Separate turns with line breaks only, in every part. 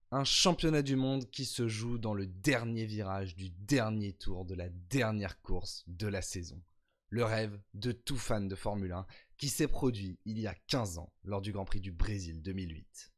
Un championnat du monde qui se joue dans le dernier virage du dernier tour de la dernière course de la saison. Le rêve de tout fan de Formule 1 qui s'est produit il y a 15 ans lors du Grand Prix du Brésil 2008.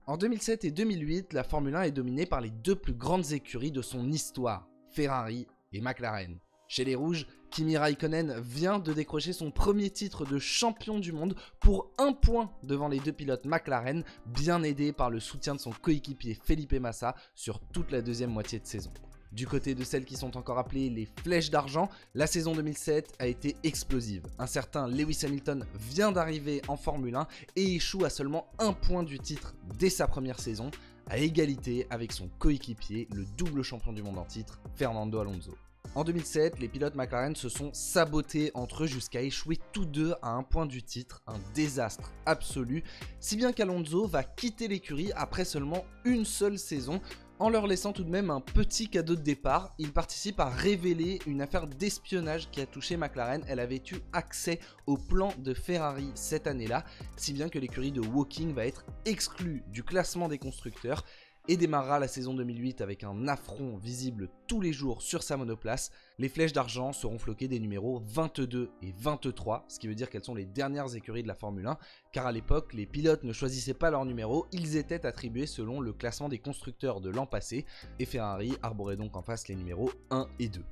En 2007 et 2008, la Formule 1 est dominée par les deux plus grandes écuries de son histoire, Ferrari et McLaren. Chez les Rouges, Kimi Raikkonen vient de décrocher son premier titre de champion du monde pour 1 point devant les deux pilotes McLaren, bien aidés par le soutien de son coéquipier Felipe Massa sur toute la deuxième moitié de saison. Du côté de celles qui sont encore appelées les flèches d'argent, la saison 2007 a été explosive. Un certain Lewis Hamilton vient d'arriver en Formule 1 et échoue à seulement 1 point du titre dès sa première saison, à égalité avec son coéquipier, le double champion du monde en titre, Fernando Alonso. En 2007, les pilotes McLaren se sont sabotés entre eux jusqu'à échouer tous deux à 1 point du titre, un désastre absolu, si bien qu'Alonso va quitter l'écurie après seulement une seule saison, en leur laissant tout de même un petit cadeau de départ. Il participe à révéler une affaire d'espionnage qui a touché McLaren. Elle avait eu accès au plan de Ferrari cette année-là, si bien que l'écurie de Woking va être exclue du classement des constructeurs et démarrera la saison 2008 avec un affront visible tous les jours sur sa monoplace. Les flèches d'argent seront floquées des numéros 22 et 23, ce qui veut dire qu'elles sont les dernières écuries de la Formule 1, car à l'époque, les pilotes ne choisissaient pas leur numéro, ils étaient attribués selon le classement des constructeurs de l'an passé, et Ferrari arborait donc en face les numéros 1 et 2.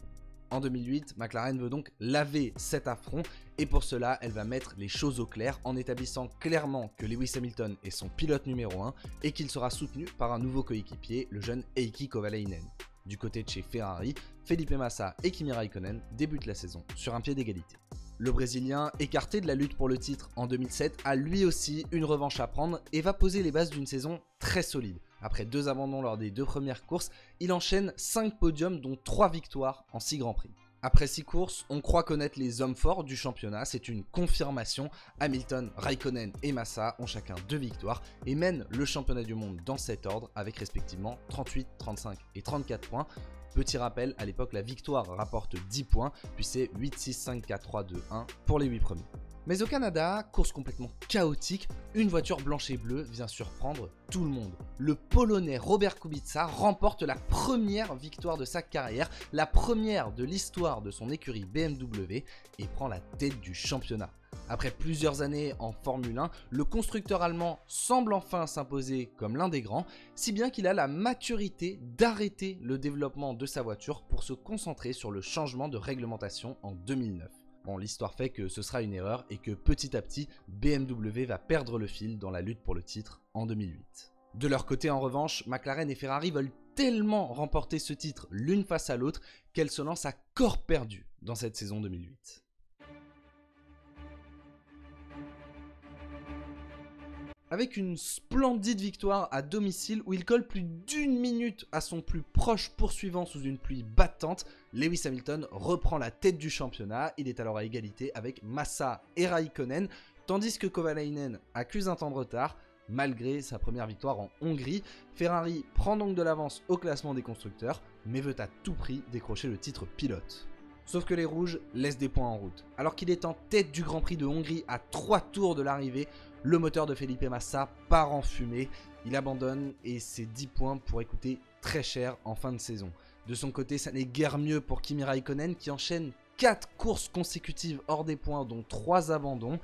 En 2008, McLaren veut donc laver cet affront et pour cela, elle va mettre les choses au clair en établissant clairement que Lewis Hamilton est son pilote numéro 1 et qu'il sera soutenu par un nouveau coéquipier, le jeune Heikki Kovalainen. Du côté de chez Ferrari, Felipe Massa et Kimi Raikkonen débutent la saison sur un pied d'égalité. Le Brésilien, écarté de la lutte pour le titre en 2007, a lui aussi une revanche à prendre et va poser les bases d'une saison très solide. Après 2 abandons lors des 2 premières courses, il enchaîne 5 podiums dont 3 victoires en 6 Grands Prix. Après 6 courses, on croit connaître les hommes forts du championnat, c'est une confirmation. Hamilton, Raikkonen et Massa ont chacun 2 victoires et mènent le championnat du monde dans cet ordre avec respectivement 38, 35 et 34 points. Petit rappel, à l'époque la victoire rapporte 10 points, puis c'est 8, 6, 5, 4, 3, 2, 1 pour les 8 premiers. Mais au Canada, course complètement chaotique, une voiture blanche et bleue vient surprendre tout le monde. Le Polonais Robert Kubica remporte la première victoire de sa carrière, la première de l'histoire de son écurie BMW et prend la tête du championnat. Après plusieurs années en Formule 1, le constructeur allemand semble enfin s'imposer comme l'un des grands, si bien qu'il a la maturité d'arrêter le développement de sa voiture pour se concentrer sur le changement de réglementation en 2009. Bon, l'histoire fait que ce sera une erreur et que petit à petit, BMW va perdre le fil dans la lutte pour le titre en 2008. De leur côté en revanche, McLaren et Ferrari veulent tellement remporter ce titre l'une face à l'autre qu'elles se lancent à corps perdu dans cette saison 2008. Avec une splendide victoire à domicile où il colle plus d'1 minute à son plus proche poursuivant sous une pluie battante, Lewis Hamilton reprend la tête du championnat. Il est alors à égalité avec Massa et Raikkonen, tandis que Kovalainen accuse un temps de retard. Malgré sa première victoire en Hongrie, Ferrari prend donc de l'avance au classement des constructeurs, mais veut à tout prix décrocher le titre pilote. Sauf que les Rouges laissent des points en route. Alors qu'il est en tête du Grand Prix de Hongrie à 3 tours de l'arrivée, le moteur de Felipe Massa part en fumée. Il abandonne et ses 10 points pourraient coûter très cher en fin de saison. De son côté, ça n'est guère mieux pour Kimi Raikkonen qui enchaîne 4 courses consécutives hors des points, dont 3 abandons.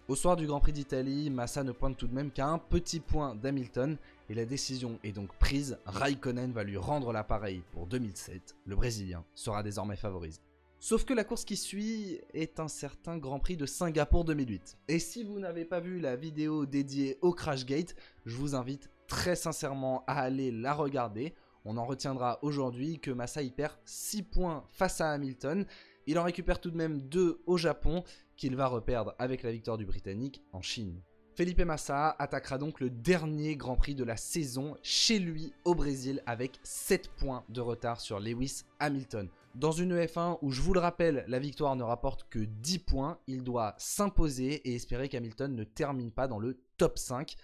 Au soir du Grand Prix d'Italie, Massa ne pointe tout de même qu'à un petit point d'Hamilton et la décision est donc prise. Raikkonen va lui rendre l'appareil pour 2007. Le Brésilien sera désormais favorisé. Sauf que la course qui suit est un certain Grand Prix de Singapour 2008. Et si vous n'avez pas vu la vidéo dédiée au Crashgate, je vous invite très sincèrement à aller la regarder. On en retiendra aujourd'hui que Massa y perd 6 points face à Hamilton. Il en récupère tout de même 2 au Japon, qu'il va reperdre avec la victoire du Britannique en Chine. Felipe Massa attaquera donc le dernier Grand Prix de la saison chez lui au Brésil avec 7 points de retard sur Lewis Hamilton. Dans une F1 où, je vous le rappelle, la victoire ne rapporte que 10 points, il doit s'imposer et espérer qu'Hamilton ne termine pas dans le top 5.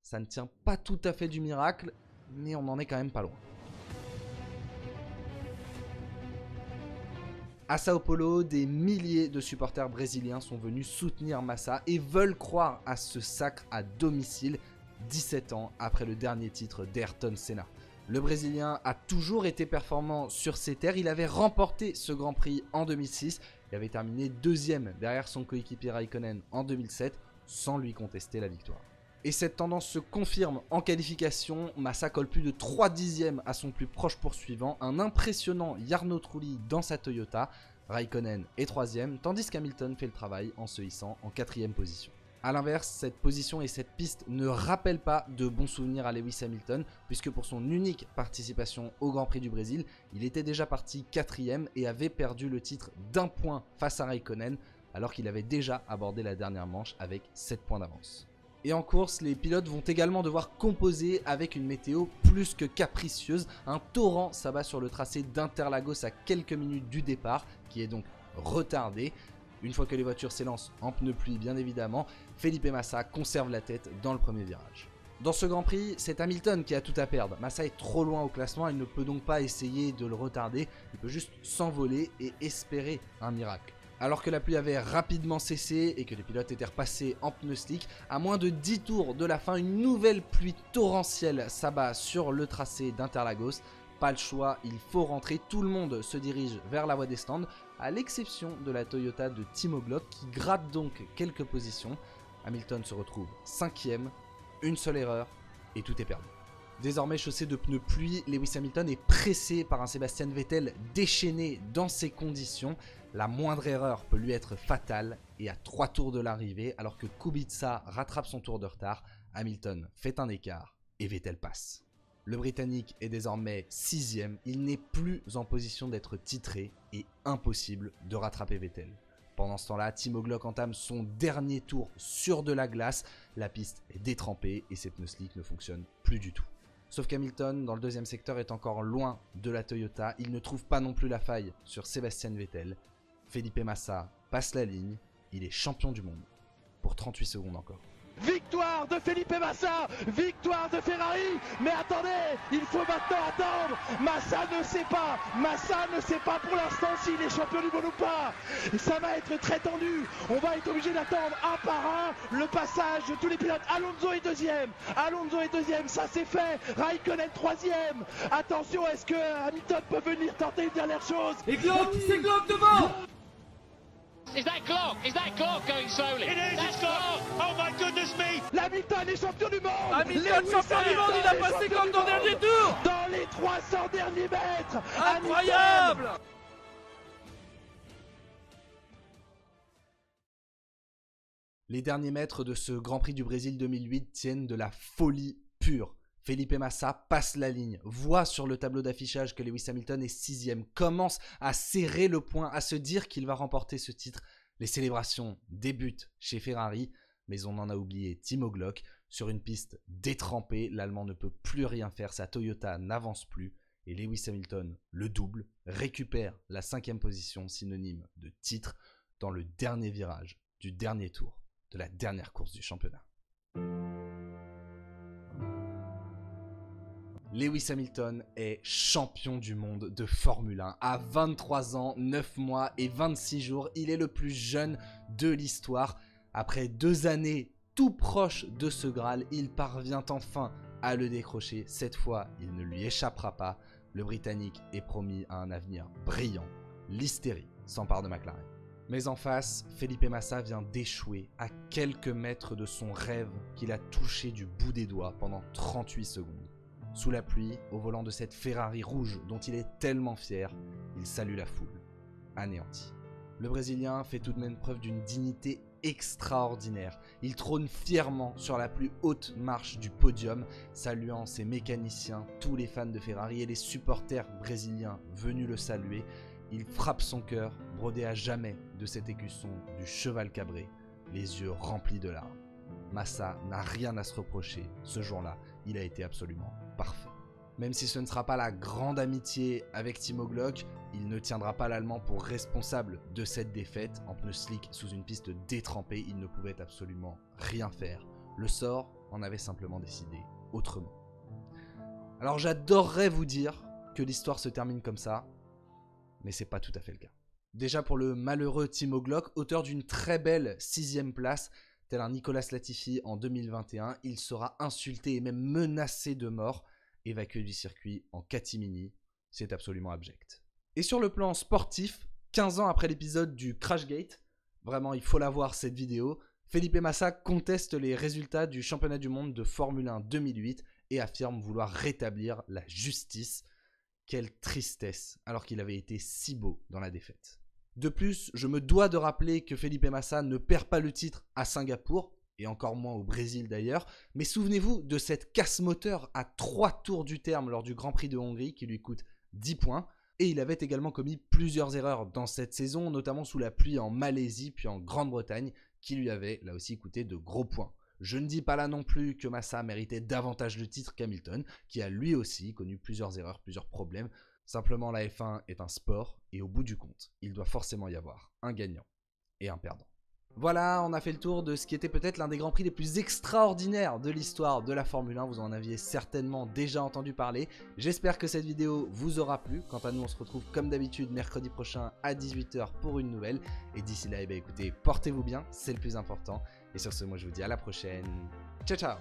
Ça ne tient pas tout à fait du miracle, mais on n'en est quand même pas loin. À Sao Paulo, des milliers de supporters brésiliens sont venus soutenir Massa et veulent croire à ce sacre à domicile 17 ans après le dernier titre d'Ayrton Senna. Le Brésilien a toujours été performant sur ses terres, il avait remporté ce Grand Prix en 2006 et avait terminé deuxième derrière son coéquipier Raikkonen en 2007 sans lui contester la victoire. Et cette tendance se confirme en qualification, Massa colle plus de 3 dixièmes à son plus proche poursuivant, un impressionnant Jarno Trulli dans sa Toyota, Raikkonen est 3ème, tandis qu'Hamilton fait le travail en se hissant en 4ème position. A l'inverse, cette position et cette piste ne rappellent pas de bons souvenirs à Lewis Hamilton, puisque pour son unique participation au Grand Prix du Brésil, il était déjà parti 4ème et avait perdu le titre d'1 point face à Raikkonen, alors qu'il avait déjà abordé la dernière manche avec 7 points d'avance. Et en course, les pilotes vont également devoir composer avec une météo plus que capricieuse. Un torrent s'abat sur le tracé d'Interlagos à quelques minutes du départ, qui est donc retardé. Une fois que les voitures s'élancent en pneus pluie bien évidemment, Felipe Massa conserve la tête dans le premier virage. Dans ce Grand Prix, c'est Hamilton qui a tout à perdre. Massa est trop loin au classement, il ne peut donc pas essayer de le retarder, il peut juste s'envoler et espérer un miracle. Alors que la pluie avait rapidement cessé et que les pilotes étaient repassés en pneus slick, à moins de 10 tours de la fin, une nouvelle pluie torrentielle s'abat sur le tracé d'Interlagos. Pas le choix, il faut rentrer, tout le monde se dirige vers la voie des stands, à l'exception de la Toyota de Timo Glock qui gratte donc quelques positions. Hamilton se retrouve 5ème, une seule erreur et tout est perdu. Désormais chaussé de pneus pluie, Lewis Hamilton est pressé par un Sebastian Vettel déchaîné dans ces conditions. La moindre erreur peut lui être fatale et à 3 tours de l'arrivée, alors que Kubica rattrape son tour de retard, Hamilton fait un écart et Vettel passe. Le Britannique est désormais 6ème, il n'est plus en position d'être titré et impossible de rattraper Vettel. Pendant ce temps-là, Timo Glock entame son dernier tour sur de la glace, la piste est détrempée et ses pneus slick ne fonctionnent plus du tout. Sauf qu'Hamilton, dans le deuxième secteur, est encore loin de la Toyota, il ne trouve pas non plus la faille sur Sebastian Vettel. Felipe Massa passe la ligne, il est champion du monde pour 38 secondes encore.
Victoire de Felipe Massa, victoire de Ferrari, mais attendez, il faut maintenant attendre. Massa ne sait pas pour l'instant s'il est champion du monde ou pas. Ça va être très tendu, on va être obligé d'attendre un par un le passage de tous les pilotes. Alonso est deuxième, ça c'est fait. Raikkonen 3ème. Attention, est-ce que Hamilton peut venir tenter une dernière chose?
Et Glock, c'est Glock devant.
Is that Glock going slowly?
It is,
That's
it's Glock. Oh my goodness me. Hamilton est champion du monde.
Hamilton, champion du monde, il a passé comme dans le dernier tour.
Dans les 300 derniers mètres.
Incroyable.
Hamilton.
Les derniers mètres de ce Grand Prix du Brésil 2008 tiennent de la folie pure. Felipe Massa passe la ligne, voit sur le tableau d'affichage que Lewis Hamilton est 6ème, commence à serrer le poing, à se dire qu'il va remporter ce titre. Les célébrations débutent chez Ferrari, mais on en a oublié Timo Glock. Sur une piste détrempée, l'Allemand ne peut plus rien faire, sa Toyota n'avance plus et Lewis Hamilton le double, récupère la 5ème position, synonyme de titre, dans le dernier virage du dernier tour de la dernière course du championnat. Lewis Hamilton est champion du monde de Formule 1. À 23 ans, 9 mois et 26 jours, il est le plus jeune de l'histoire. Après 2 années tout proche de ce Graal, il parvient enfin à le décrocher. Cette fois, il ne lui échappera pas. Le Britannique est promis à un avenir brillant. L'hystérie s'empare de McLaren. Mais en face, Felipe Massa vient d'échouer à quelques mètres de son rêve qu'il a touché du bout des doigts pendant 38 secondes. Sous la pluie, au volant de cette Ferrari rouge dont il est tellement fier, il salue la foule, anéanti. Le Brésilien fait tout de même preuve d'une dignité extraordinaire. Il trône fièrement sur la plus haute marche du podium, saluant ses mécaniciens, tous les fans de Ferrari et les supporters brésiliens venus le saluer. Il frappe son cœur, brodé à jamais de cet écusson du cheval cabré, les yeux remplis de larmes. Massa n'a rien à se reprocher, ce jour-là, il a été absolument parfait. Même si ce ne sera pas la grande amitié avec Timo Glock, il ne tiendra pas l'Allemand pour responsable de cette défaite. En pneus slick sous une piste détrempée, il ne pouvait absolument rien faire. Le sort en avait simplement décidé autrement. Alors j'adorerais vous dire que l'histoire se termine comme ça, mais c'est pas tout à fait le cas. Déjà pour le malheureux Timo Glock, auteur d'une très belle 6ème place, tel un Nicolas Latifi en 2021, il sera insulté et même menacé de mort, évacué du circuit en catimini. C'est absolument abject. Et sur le plan sportif, 15 ans après l'épisode du Crashgate, vraiment il faut la voir cette vidéo, Felipe Massa conteste les résultats du championnat du monde de Formule 1 2008 et affirme vouloir rétablir la justice. Quelle tristesse, alors qu'il avait été si beau dans la défaite. De plus, je me dois de rappeler que Felipe Massa ne perd pas le titre à Singapour, et encore moins au Brésil d'ailleurs, mais souvenez-vous de cette casse-moteur à 3 tours du terme lors du Grand Prix de Hongrie qui lui coûte 10 points, et il avait également commis plusieurs erreurs dans cette saison, notamment sous la pluie en Malaisie puis en Grande-Bretagne, qui lui avait là aussi coûté de gros points. Je ne dis pas là non plus que Massa méritait davantage le titre qu'Hamilton, qui a lui aussi connu plusieurs erreurs, plusieurs problèmes. Simplement, la F1 est un sport, et au bout du compte, il doit forcément y avoir un gagnant et un perdant. Voilà, on a fait le tour de ce qui était peut-être l'un des grands prix les plus extraordinaires de l'histoire de la Formule 1. Vous en aviez certainement déjà entendu parler. J'espère que cette vidéo vous aura plu. Quant à nous, on se retrouve comme d'habitude mercredi prochain à 18 h pour une nouvelle. Et d'ici là, écoutez, portez-vous bien, c'est le plus important. Et sur ce, moi je vous dis à la prochaine. Ciao, ciao!